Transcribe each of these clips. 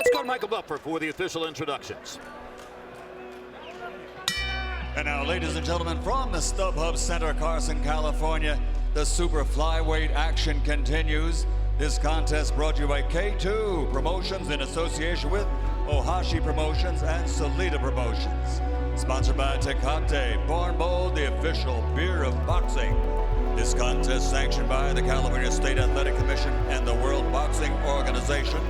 Let's go to Michael Buffer for the official introductions. And now, ladies and gentlemen, from the StubHub Center, Carson, California, the Super Flyweight action continues. This contest brought to you by K2 Promotions in association with Ohashi Promotions and Solita Promotions. Sponsored by Tecate, Born Bold, the official beer of boxing. This contest sanctioned by the California State Athletic Commission and the World Boxing Organization.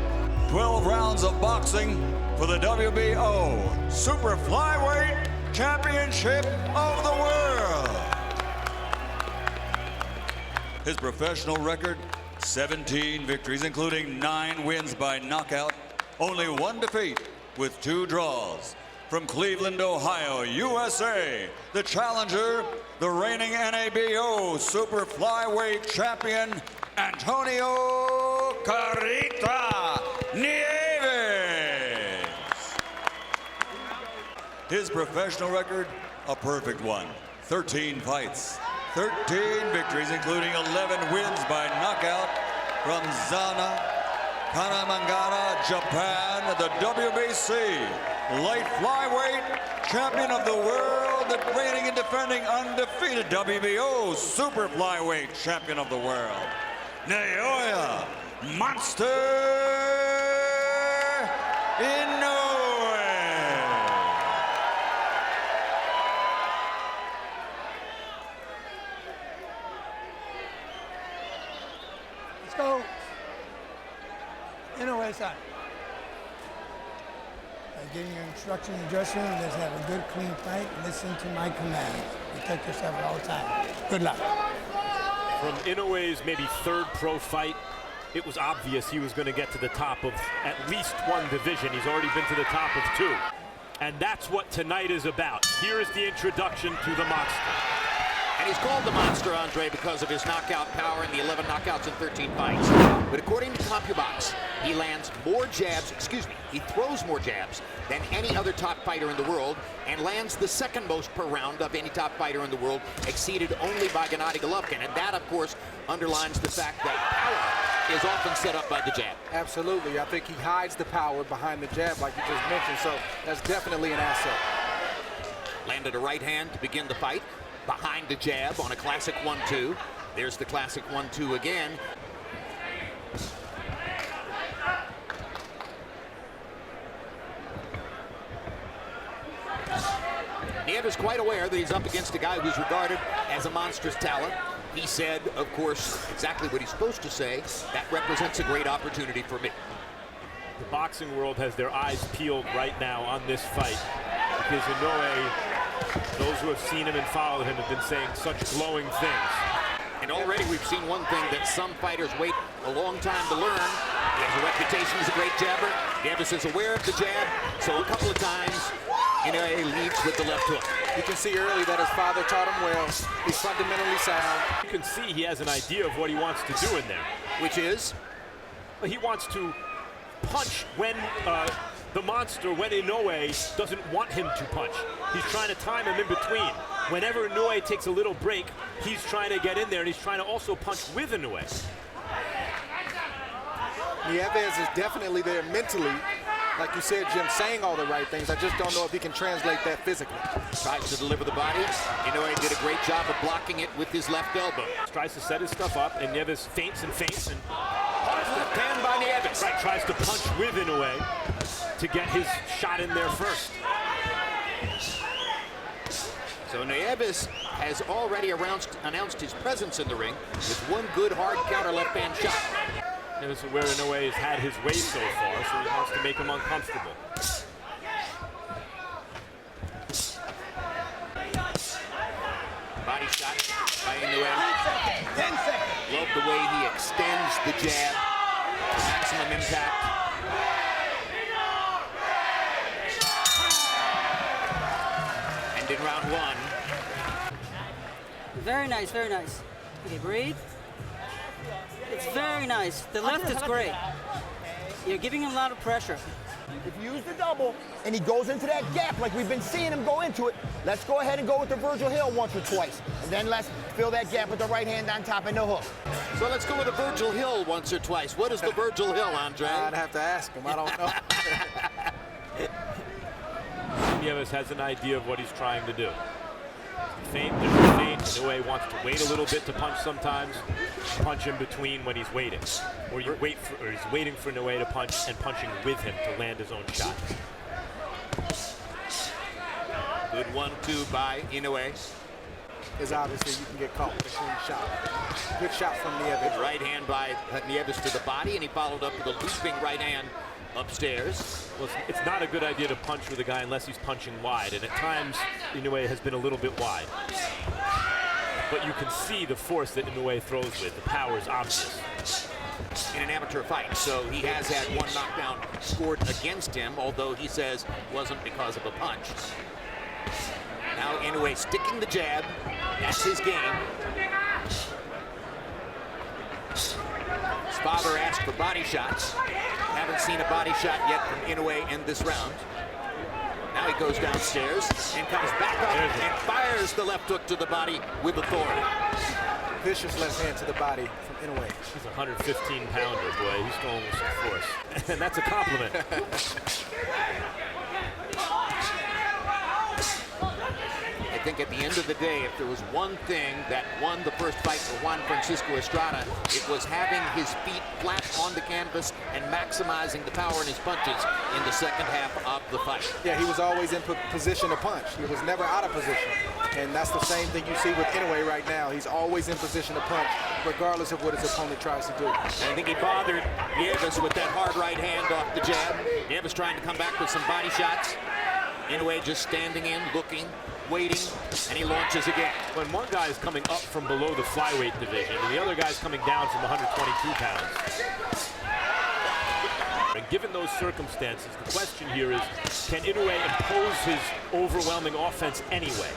12 rounds of boxing for the WBO Super Flyweight Championship of the World. His professional record, 17 victories, including 9 wins by knockout, only 1 defeat with 2 draws. From Cleveland, Ohio, USA, the challenger, the reigning NABO Super Flyweight Champion, Antonio Carita Nieves. His professional record, a perfect one. 13 fights, 13 victories, including 11 wins by knockout from Zana, Kanamangara, Japan, the WBC Light Flyweight Champion of the World, the reigning and defending undefeated WBO Super Flyweight Champion of the World, Naoya Monster INOUE. Let's go. INOUE side. Give your instruction in the dressing room. Let's have a good, clean fight. Listen to my commands. Protect yourself at all times. Good luck. From Inoue's maybe 3rd pro fight, it was obvious he was going to get to the top of at least 1 division. He's already been to the top of 2. And that's what tonight is about. Here is the introduction to the monster. And he's called the Monster, Andre, because of his knockout power in the 11 knockouts in 13 fights. But according to CompuBox, he lands more jabs, he throws more jabs than any other top fighter in the world and lands the 2nd most per round of any top fighter in the world, exceeded only by Gennady Golovkin. And that, of course, underlines the fact that power is often set up by the jab. Absolutely. I think he hides the power behind the jab, like you just mentioned, so that's definitely an asset. Landed a right hand to begin the fight, behind the jab on a classic 1-2. There's the classic 1-2 again. Nieves is quite aware that he's up against a guy who's regarded as a monstrous talent. He said, of course, exactly what he's supposed to say. That represents a great opportunity for me. The boxing world has their eyes peeled right now on this fight because Inoue, those who have seen him and followed him have been saying such glowing things. And already we've seen one thing that some fighters wait a long time to learn. He has a reputation as a great jabber. Nieves is aware of the jab, so a couple of times Inoue leads with the left hook. You can see early that his father taught him well. He's fundamentally sound. You can see he has an idea of what he wants to do in there. Which is? He wants to punch when the monster, when Inoue doesn't want him to punch. He's trying to time him in between. Whenever Inoue takes a little break, he's trying to get in there, and he's trying to also punch with Inoue. Nieves is definitely there mentally. Like you said, Jim, saying all the right things. I just don't know if he can translate that physically. Tries to deliver the body. Inoue did a great job of blocking it with his left elbow. Tries to set his stuff up, and Nieves feints and feints. And left hand by Nieves. Right, tries to punch with Inoue to get his shot in there first. So Nieves has already announced his presence in the ring with 1 good hard counter left hand shot. This is where Inoue has had his way so far, so he wants to make him uncomfortable. Body shot by Inoue. 10 seconds. Love the way he extends the jab to maximum impact. And in round 1. Very nice, very nice. Okay, breathe. It's very nice. The left is great. You're giving him a lot of pressure. If you use the double and he goes into that gap like we've been seeing him go into it, let's go ahead and go with the Virgil Hill once or twice. And then let's fill that gap with the right hand on top and the hook. So let's go with a Virgil Hill once or twice. What is the Virgil Hill, Andre? I'd have to ask him. I don't know. Nieves has an idea of what he's trying to do. Feint, there's a feint. Inoue wants to wait a little bit to punch sometimes. Punch in between when he's waiting. Or he's waiting for Inoue to punch and punching with him to land his own shot. Good 1-2 by Inoue. Is obviously you can get caught with a clean shot. Good shot from Nieves. Right hand by Nieves to the body, and he followed up with a looping right hand upstairs. Well, it's not a good idea to punch with a guy unless he's punching wide, and at times Inoue has been a little bit wide. But you can see the force that Inoue throws with. The power is obvious. In an amateur fight, so he has had one knockdown scored against him, although he says wasn't because of a punch. Now Inoue sticking the jab. That's his game. His father asked for body shots. Haven't seen a body shot yet from Inoue in this round. Now he goes downstairs and comes back up and fires the left hook to the body with authority. Vicious left hand to the body from Inoue. He's a 115-pounder, boy. He's throwing with some force. And that's a compliment. I think at the end of the day, if there was one thing that won the first fight for Juan Francisco Estrada, it was having his feet flat on the canvas and maximizing the power in his punches in the second half of the fight. Yeah, he was always in position to punch. He was never out of position. And that's the same thing you see with Inoue right now. He's always in position to punch, regardless of what his opponent tries to do. And I think he bothered Nieves with that hard right hand off the jab. Nieves trying to come back with some body shots. Inoue just standing in, looking, waiting, and he launches again. When one guy is coming up from below the flyweight division and the other guy's coming down from 122 pounds. And given those circumstances, the question here is, can Inoue impose his overwhelming offense anyway?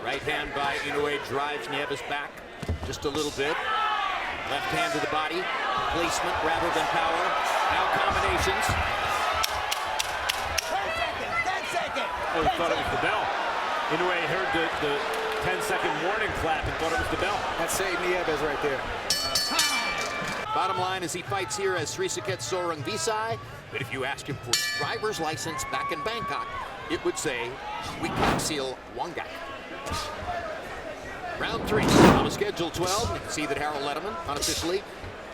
Right hand by Inoue drives Nieves back just a little bit. Left hand to the body, placement rather than power. Now combinations. 10 seconds. Oh, he thought it was the bell. Inoue heard the 10-second warning clap and thought it was the bell. That saved Nieves right there. Bottom line is he fights here as Srisaket Sorang Visai, but if you asked him for his driver's license back in Bangkok, it would say Wikaksil Wangak. Round 3 on a schedule 12. You can see that Harold Letterman, unofficially,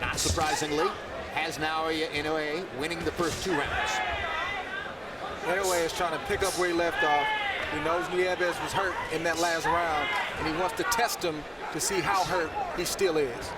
not surprisingly, has Naoya Inoue winning the first 2 rounds. Inoue is trying to pick up where he left off. He knows Nieves was hurt in that last round, and he wants to test him to see how hurt he still is.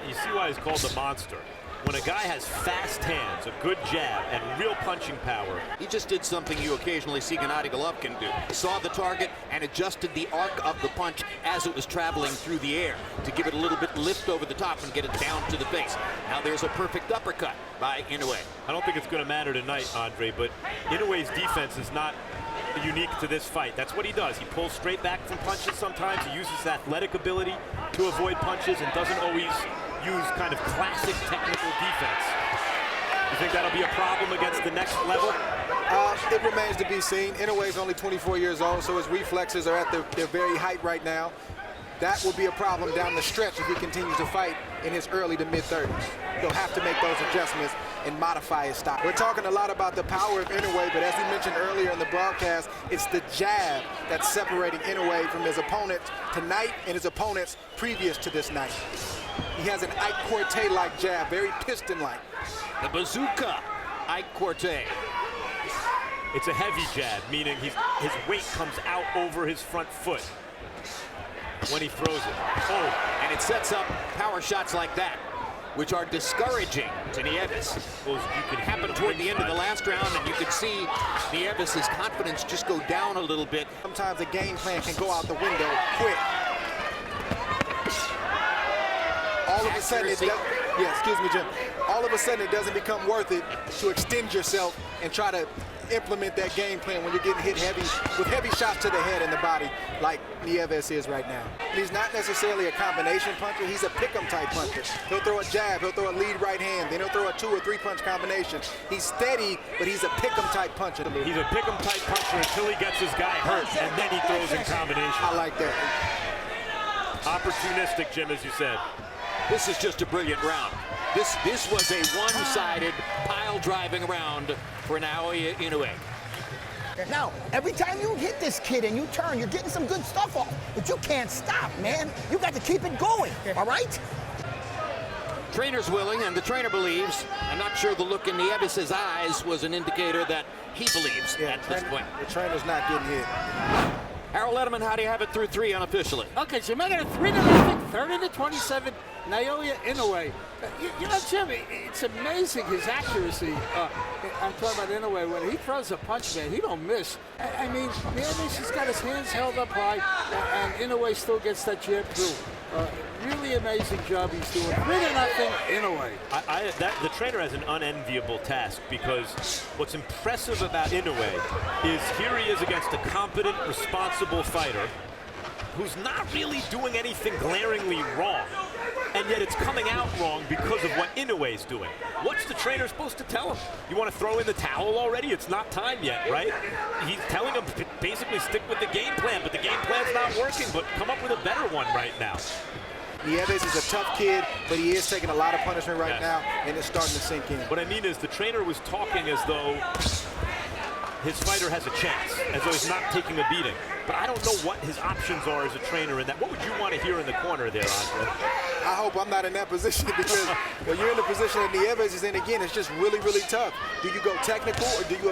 You see why he's called the monster. When a guy has fast hands, a good jab, and real punching power. He just did something you occasionally see Gennady Golovkin do. Saw the target and adjusted the arc of the punch as it was traveling through the air to give it a little bit lift over the top and get it down to the face. Now there's a perfect uppercut by Inoue. I don't think it's going to matter tonight, Andre, but Inoue's defense is not unique to this fight. That's what he does. He pulls straight back from punches sometimes. He uses his athletic ability to avoid punches and doesn't always use kind of classic technical defense. You think that'll be a problem against the next level? It remains to be seen. Inoue is only 24 years old, so his reflexes are at their very height right now. That will be a problem down the stretch if he continues to fight in his early to mid-30s. He'll have to make those adjustments and modify his style. We're talking a lot about the power of Inoue, but as we mentioned earlier in the broadcast, it's the jab that's separating Inoue from his opponents tonight and his opponents previous to this night. He has an Ike Quartet-like jab, very piston-like. The bazooka, Ike Quartet. It's a heavy jab, meaning his weight comes out over his front foot when he throws it. Oh, and it sets up power shots like that, which are discouraging to Nieves. Well, you can Happened toward the end of the last round, and you could see Nieves' confidence just go down a little bit. Sometimes a game plan can go out the window quick. All of of a sudden, excuse me, Jim. All of a sudden, it doesn't become worth it to extend yourself and try to implement that game plan when you're getting hit heavy with heavy shots to the head and the body like Nieves is right now. And he's not necessarily a combination puncher, he's a pick-em type puncher. He'll throw a jab, he'll throw a lead right hand, then he'll throw a 2 or 3 punch combination. He's steady, but he's a pick-em type puncher. He's a pick-em type puncher until he gets his guy hurt, and then he throws in combination. I like that. Opportunistic, Jim, as you said. This is just a brilliant round. This was a one-sided pile-driving round for Naoya Inoue. Now, every time you hit this kid and you turn, you're getting some good stuff off, but you can't stop, man. You got to keep it going, all right? Trainer's willing, and the trainer believes. I'm not sure the look in Nieves' eyes was an indicator that he believes at this point. The trainer's not getting hit. Harold Letterman, how do you have it through 3 unofficially? Okay, so you're making it 3-0, 30-27, Naoya INOUE. You know, Jim, it's amazing his accuracy. I'm talking about INOUE. When he throws a punch, man, he don't miss. I mean, Nieves has got his hands held up high, and INOUE still gets that jab through. Really amazing job he's doing. 3-0 INOUE. The trainer has an unenviable task, because what's impressive about Inoue is here he is against a competent, responsible fighter who's not really doing anything glaringly wrong, and yet it's coming out wrong because of what Inoue's doing. What's the trainer supposed to tell him? You want to throw in the towel already? It's not time yet, right? He's telling him to basically stick with the game plan, but the game plan's not working, but come up with a better one right now. Nieves is a tough kid, but he is taking a lot of punishment right now, and it's starting to sink in. What I mean is the trainer was talking as though his fighter has a chance, as though he's not taking a beating. But I don't know what his options are as a trainer in that. What would you want to hear in the corner there, Andre? I hope I'm not in that position, because when you're in the position that Nieves is in, again, it's just really, really tough. Do you go technical, or do you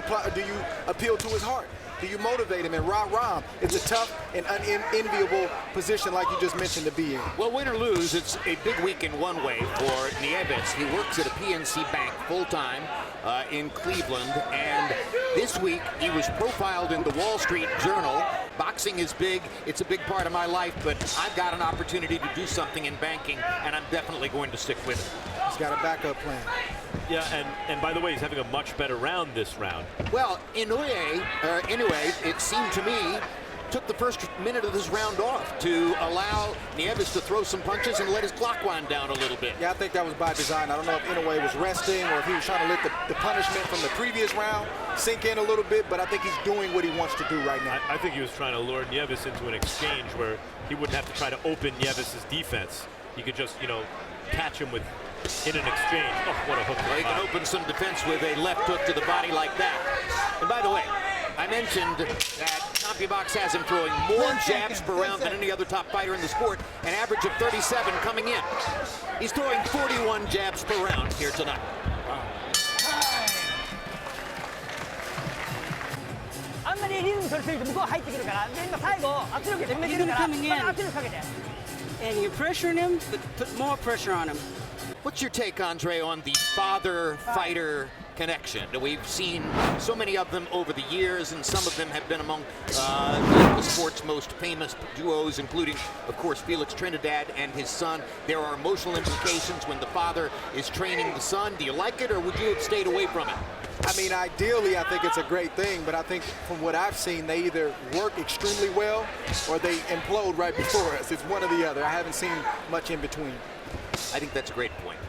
appeal to his heart? Do you motivate him and rah-rah him? It's a tough and unenviable position like you just mentioned to be in. Well, win or lose, it's a big week in one way for Nieves. He works at a PNC bank full-time in Cleveland, and this week he was profiled in the Wall Street Journal. Boxing is big, it's a big part of my life, but I've got an opportunity to do something in banking, and I'm definitely going to stick with it. He's got a backup plan. Yeah, and by the way, he's having a much better round this round. Well, Inoue, it seemed to me, took the first minute of this round off to allow Nieves to throw some punches and let his clock wind down a little bit. Yeah, I think that was by design. I don't know if Inoue was resting or if he was trying to let the punishment from the previous round sink in a little bit, but I think he's doing what he wants to do right now. I think he was trying to lure Nieves into an exchange where he wouldn't have to try to open Nieves' defense. He could just, you know, catch him in an exchange. Oh, what a hook. Well, he can open some defense with a left hook to the body like that. And by the way, I mentioned that CompuBox has him throwing more jabs per round than any other top fighter in the sport, an average of 37 coming in. He's throwing 41 jabs per round here tonight. Even coming in, and you're pressuring him, but put more pressure on him. What's your take, Andre, on the father-fighter connection? We've seen so many of them over the years, and some of them have been among the sport's most famous duos, including, of course, Felix Trinidad and his son. There are emotional implications when the father is training the son. Do you like it, or would you have stayed away from it? I mean, ideally, I think it's a great thing, but I think from what I've seen, they either work extremely well or they implode right before us. It's one or the other. I haven't seen much in between. I think that's a great point.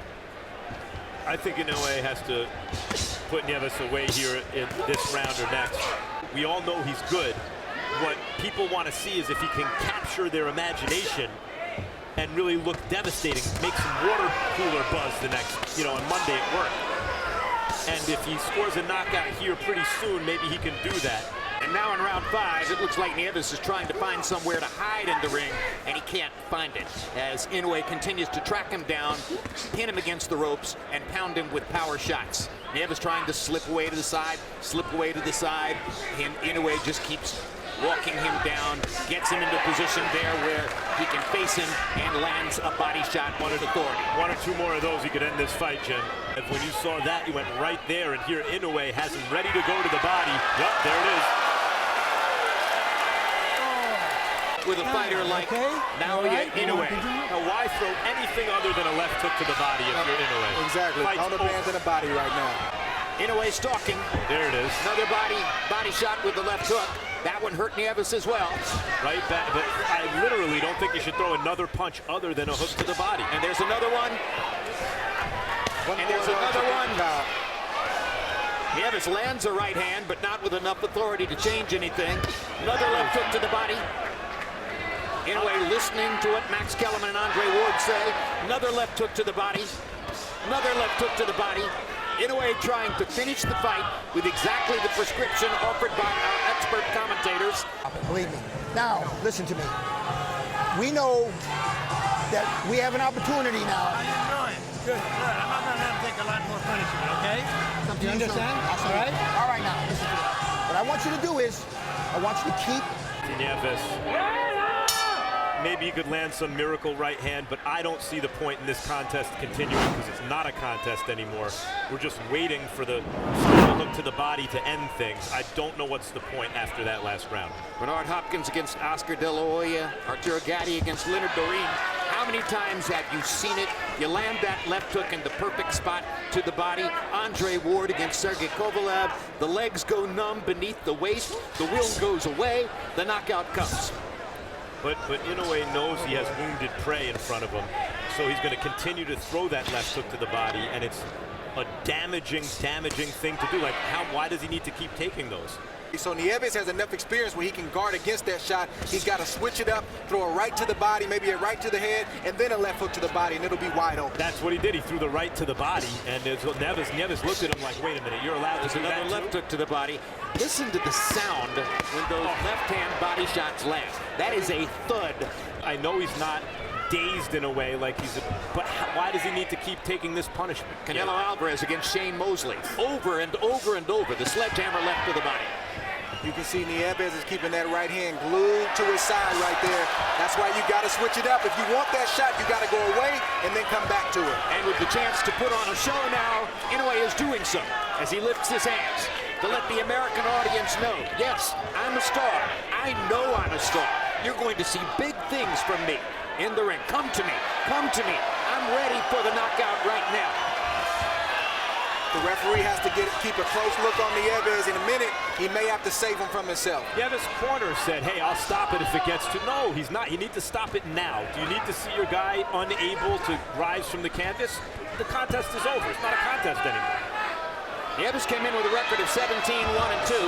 I think Inoue has to put Nieves away here in this round or next. We all know he's good. What people want to see is if he can capture their imagination and really look devastating, make some water cooler buzz the next, on Monday at work. And if he scores a knockout here pretty soon, maybe he can do that. And now in round 5, it looks like Nieves is trying to find somewhere to hide in the ring, and he can't find it, as Inoue continues to track him down, pin him against the ropes, and pound him with power shots. Nieves trying to slip away to the side, and Inoue just keeps walking him down, gets him into a position there where he can face him and lands a body shot on his authority. One or two more of those, he could end this fight, Jim. If when you saw that, you went right there, and here Inoue has him ready to go to the body. Yep, there it is. with a fighter like Naoya Inoue. Now, why throw anything other than a left hook to the body if you're Inoue? Exactly. Fight's On the band and the body right now. Inoue stalking. There it is. Another body shot with the left hook. That one hurt Nieves as well. Right back, but I literally don't think you should throw another punch other than a hook to the body. And there's another one. And there's another one. Nieves lands a right hand, but not with enough authority to change anything. Another left hook to the body. Inoue listening to what Max Kellerman and Andre Ward say. Another left hook to the body. Another left hook to the body. Inoue trying to finish the fight with exactly the prescription offered by our expert commentators. Believe me. Now, listen to me. We know that we have an opportunity now. Good. I'm not going to let him take a lot more punishment, okay? You understand? All right? All right, now, listen to me. What I want you to do is, I want you to keep... Nieves. Maybe you could land some miracle right hand, but I don't see the point in this contest continuing because it's not a contest anymore. We're just waiting for the hook to the body to end things. I don't know what's the point after that last round. Bernard Hopkins against Oscar De La Hoya. Arturo Gatti against Leonard Doreen. How many times have you seen it? You land that left hook in the perfect spot to the body. Andre Ward against Sergey Kovalev. The legs go numb beneath the waist. The will goes away. The knockout comes. But Inoue knows he has wounded prey in front of him, so he's going to continue to throw that left hook to the body, and it's a damaging thing to do. Like, why does he need to keep taking those? So Nieves has enough experience where he can guard against that shot. He's got to switch it up, throw a right to the body, maybe a right to the head, and then a left hook to the body, and it'll be wide open. That's what he did. He threw the right to the body, and Nieves looked at him like, wait a minute, you're allowed to do another that left too? hook to the body. Listen to the sound when those left-hand body shots land. That is a thud. I know he's not dazed in a way like but why does he need to keep taking this punishment? Canelo Alvarez against Shane Mosley. Over and over and over. The sledgehammer left to the body. You can see Nieves is keeping that right hand glued to his side right there. That's why you got to switch it up. If you want that shot, you got to go away and then come back to it. And with the chance to put on a show now, Inoue is doing so as he lifts his hands to let the American audience know, yes, I'm a star. I know I'm a star. You're going to see big things from me in the ring. Come to me. Come to me. I'm ready for the knockout right now. The referee has to keep a close look on Nieves. In a minute, he may have to save him from himself. Nieves' corner said, hey, I'll stop it if it gets to... No, he's not. You need to stop it now. Do you need to see your guy unable to rise from the canvas? The contest is over. It's not a contest anymore. Nieves came in with a record of 17-1-2.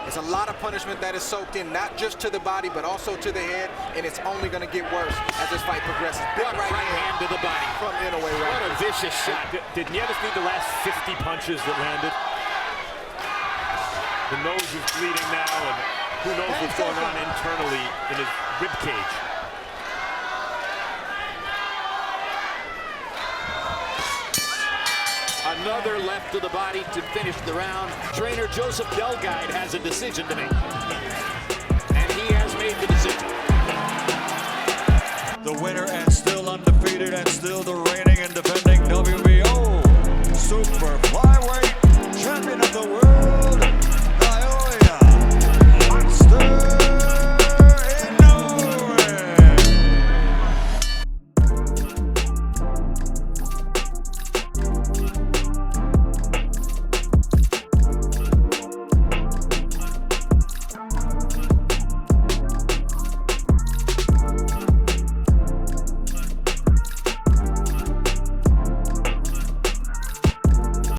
It's a lot of punishment that is soaked in, not just to the body, but also to the head, and it's only going to get worse as this fight progresses. Big right hand to the body from Inoue. What a vicious shot. Did Nieves need the last 50 punches that landed? The nose is bleeding now, and who knows what's going on internally in his rib cage. Another left to the body to finish the round. Trainer Joseph Delguide has a decision to make. And he has made the decision. The winner and still undefeated and still the reigning